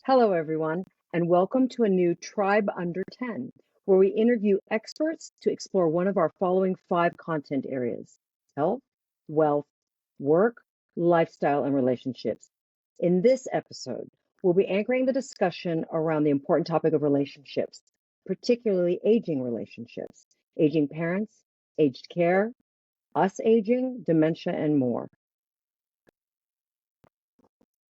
Hello, everyone, and welcome to a new Tribe Under 10, where we interview experts to explore one of our following 5 content areas: health, wealth, work, lifestyle, and relationships. In this episode, we'll be anchoring the discussion around the important topic of relationships, particularly aging relationships, aging parents, aged care, us aging, dementia, and more.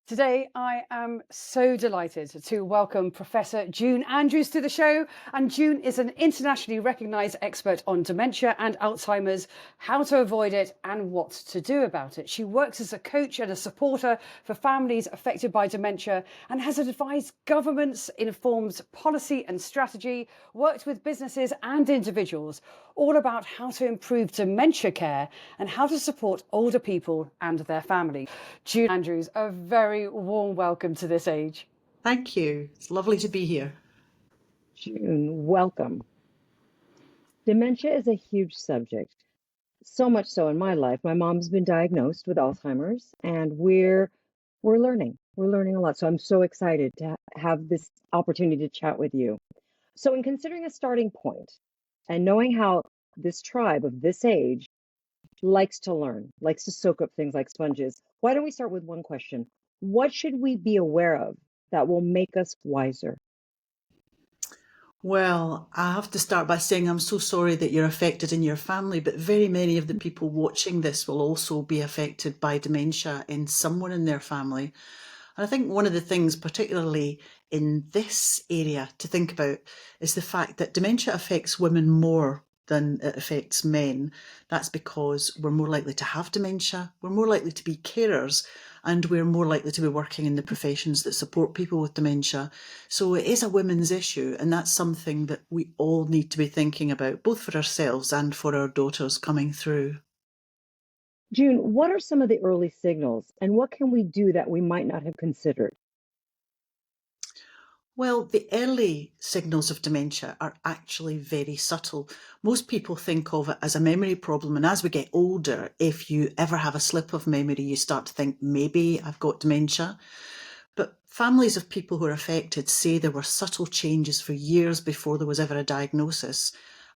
Today, I am so delighted to welcome Professor June Andrews to the show. And June is an internationally recognised expert on dementia and Alzheimer's, how to avoid it and what to do about it. She works as a coach and a supporter for families affected by dementia and has advised governments, informed policy and strategy, worked with businesses and individuals, all about how to improve dementia care and how to support older people and their family. June Andrews, a very warm welcome to This Age. Thank you. It's lovely to be here. June, welcome. Dementia is a huge subject. So much so in my life. My mom's been diagnosed with Alzheimer's, and we're learning. We're learning a lot. So I'm so excited to have this opportunity to chat with you. So in considering a starting point and knowing how this tribe of this age likes to learn, likes to soak up things like sponges, why don't we start with one question? What should we be aware of that will make us wiser? Well, I have to start by saying I'm so sorry that you're affected in your family, but very many of the people watching this will also be affected by dementia in someone in their family. And I think one of the things, particularly in this area, to think about is the fact that dementia affects women more than it affects men. That's because we're more likely to have dementia, we're more likely to be carers, and we're more likely to be working in the professions that support people with dementia. So it is a women's issue, and that's something that we all need to be thinking about, both for ourselves and for our daughters coming through. June, what are some of the early signals and what can we do that we might not have considered? Well, the early signals of dementia are actually very subtle. Most people think of it as a memory problem, and as we get older, if you ever have a slip of memory, you start to think, maybe I've got dementia. But families of people who are affected say there were subtle changes for years before there was ever a diagnosis.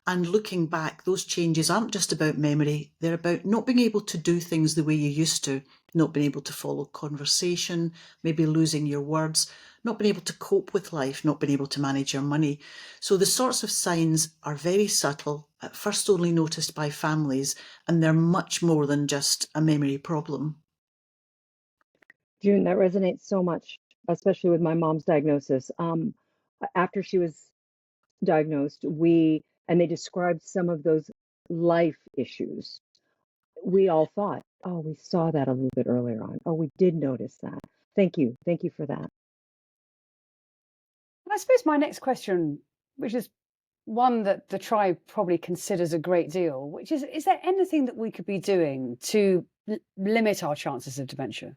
And looking back, those changes aren't just about memory, they're about not being able to do things the way you used to, not being able to follow conversation, maybe losing your words, not being able to cope with life, not being able to manage your money. So the sorts of signs are very subtle, at first only noticed by families, and they're much more than just a memory problem. June, that resonates so much, especially with my mom's diagnosis. After she was diagnosed, and they described some of those life issues. We all thought, oh, we saw that a little bit earlier on. Oh, we did notice that. Thank you. Thank you for that. And I suppose my next question, which is one that the tribe probably considers a great deal, which is there anything that we could be doing to limit our chances of dementia?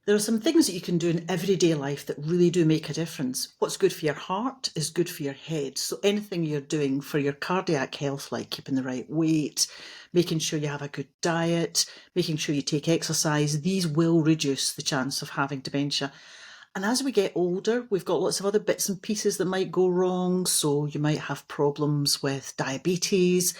There are some things that you can do in everyday life that really do make a difference. What's good for your heart is good for your head. So anything you're doing for your cardiac health, like keeping the right weight, making sure you have a good diet, making sure you take exercise, these will reduce the chance of having dementia. And as we get older, we've got lots of other bits and pieces that might go wrong. So you might have problems with diabetes.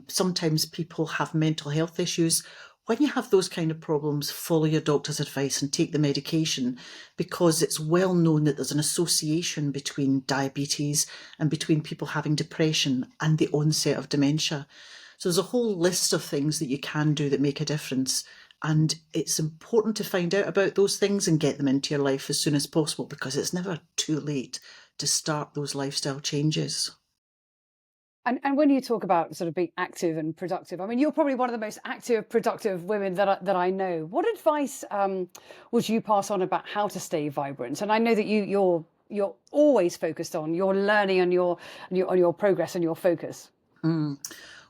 Sometimes people have mental health issues. When you have those kind of problems, follow your doctor's advice and take the medication, because it's well known that there's an association between diabetes and between people having depression and the onset of dementia. So there's a whole list of things that you can do that make a difference. And it's important to find out about those things and get them into your life as soon as possible, because it's never too late to start those lifestyle changes. And when you talk about sort of being active and productive, I mean, you're probably one of the most active, productive women that I know. What advice would you pass on about how to stay vibrant? And I know that you're always focused on your learning and your progress and your focus. Mm.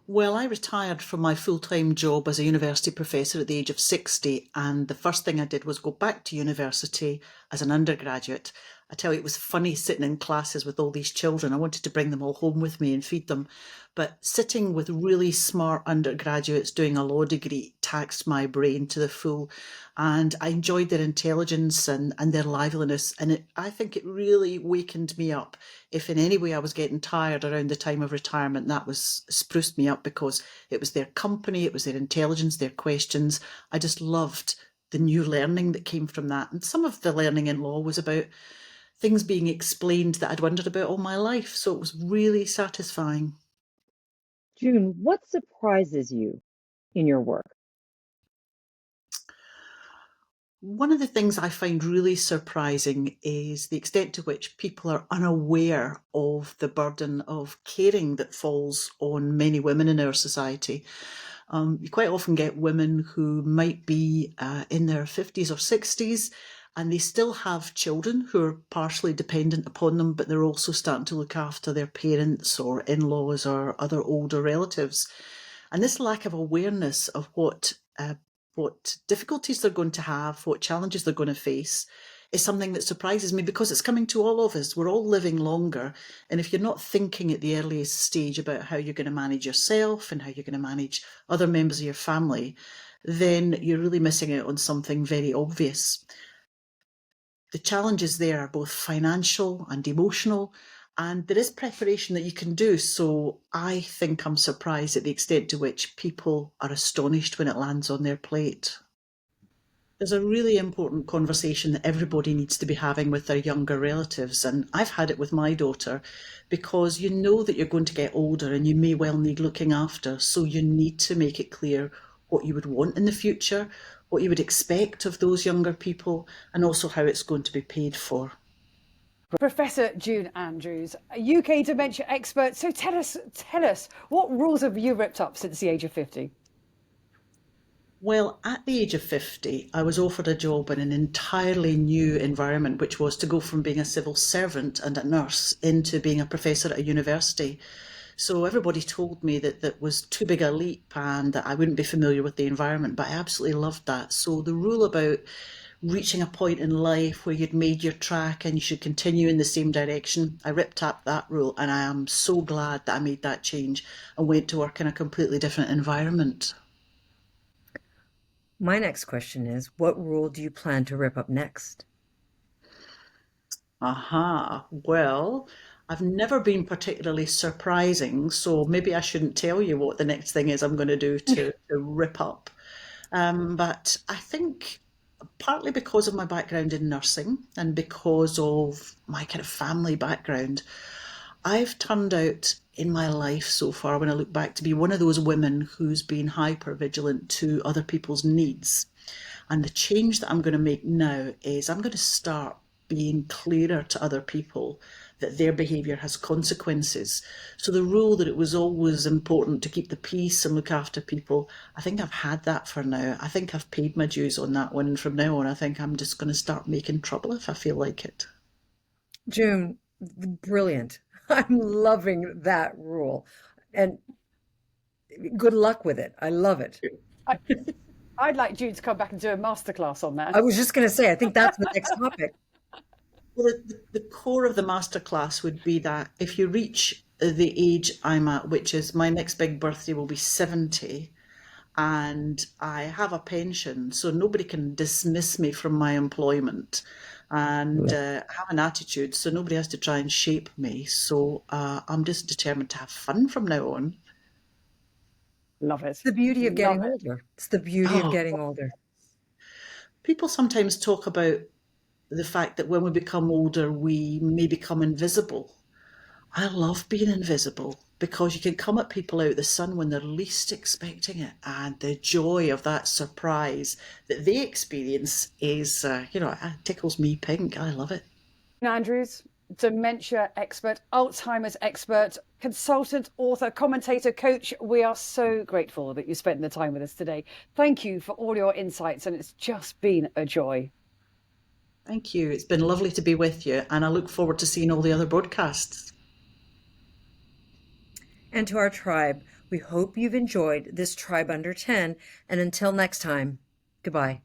Well, I retired from my full-time job as a university professor at the age of 60, and the first thing I did was go back to university as an undergraduate. I tell you, it was funny sitting in classes with all these children. I wanted to bring them all home with me and feed them. But sitting with really smart undergraduates doing a law degree taxed my brain to the full. And I enjoyed their intelligence and their liveliness. And I think it really wakened me up. If in any way I was getting tired around the time of retirement, that was spruced me up, because it was their company, it was their intelligence, their questions. I just loved the new learning that came from that. And some of the learning in law was about things being explained that I'd wondered about all my life. So it was really satisfying. June, what surprises you in your work? One of the things I find really surprising is the extent to which people are unaware of the burden of caring that falls on many women in our society. You quite often get women who might be in their 50s or 60s, and they still have children who are partially dependent upon them, but they're also starting to look after their parents or in-laws or other older relatives. And this lack of awareness of what difficulties they're going to have, what challenges they're going to face, is something that surprises me, because it's coming to all of us. We're all living longer. And if you're not thinking at the earliest stage about how you're going to manage yourself and how you're going to manage other members of your family, then you're really missing out on something very obvious. The challenges there are both financial and emotional, and there is preparation that you can do. So I think I'm surprised at the extent to which people are astonished when it lands on their plate. There's a really important conversation that everybody needs to be having with their younger relatives, and I've had it with my daughter, because you know that you're going to get older and you may well need looking after, so you need to make it clear what you would want in the future, what you would expect of those younger people, and also how it's going to be paid for. Professor June Andrews, a UK dementia expert. So tell us, what rules have you ripped up since the age of 50? Well, at the age of 50, I was offered a job in an entirely new environment, which was to go from being a civil servant and a nurse into being a professor at a university. So everybody told me that that was too big a leap and that I wouldn't be familiar with the environment, but I absolutely loved that. So the rule about reaching a point in life where you'd made your track and you should continue in the same direction, I ripped up that rule, and I am so glad that I made that change and went to work in a completely different environment. My next question is, what rule do you plan to rip up next? Well, I've never been particularly surprising, so maybe I shouldn't tell you what the next thing is I'm going to do to rip up. But I think partly because of my background in nursing and because of my kind of family background, I've turned out in my life so far, when I look back, to be one of those women who's been hyper vigilant to other people's needs. And the change that I'm going to make now is I'm going to start being clearer to other people that their behaviour has consequences. So the rule that it was always important to keep the peace and look after people, I think I've had that for now. I think I've paid my dues on that one. And from now on, I think I'm just going to start making trouble if I feel like it. June, brilliant. I'm loving that rule. And good luck with it. I love it. I'd like June to come back and do a masterclass on that. I was just going to say, I think that's the next topic. Well, the core of the masterclass would be that if you reach the age I'm at, which is my next big birthday will be 70, and I have a pension, so nobody can dismiss me from my employment, and have an attitude, so nobody has to try and shape me. So I'm just determined to have fun from now on. Love it. It's the beauty of getting older. It's the beauty of getting older. People sometimes talk about the fact that when we become older, we may become invisible. I love being invisible, because you can come at people out the sun when they're least expecting it, and the joy of that surprise that they experience is, it tickles me pink. I love it. Andrews, dementia expert, Alzheimer's expert, consultant, author, commentator, coach. We are so grateful that you spent the time with us today. Thank you for all your insights, and it's just been a joy. Thank you. It's been lovely to be with you, and I look forward to seeing all the other broadcasts. And to our tribe, we hope you've enjoyed this Tribe Under 10. And until next time, goodbye.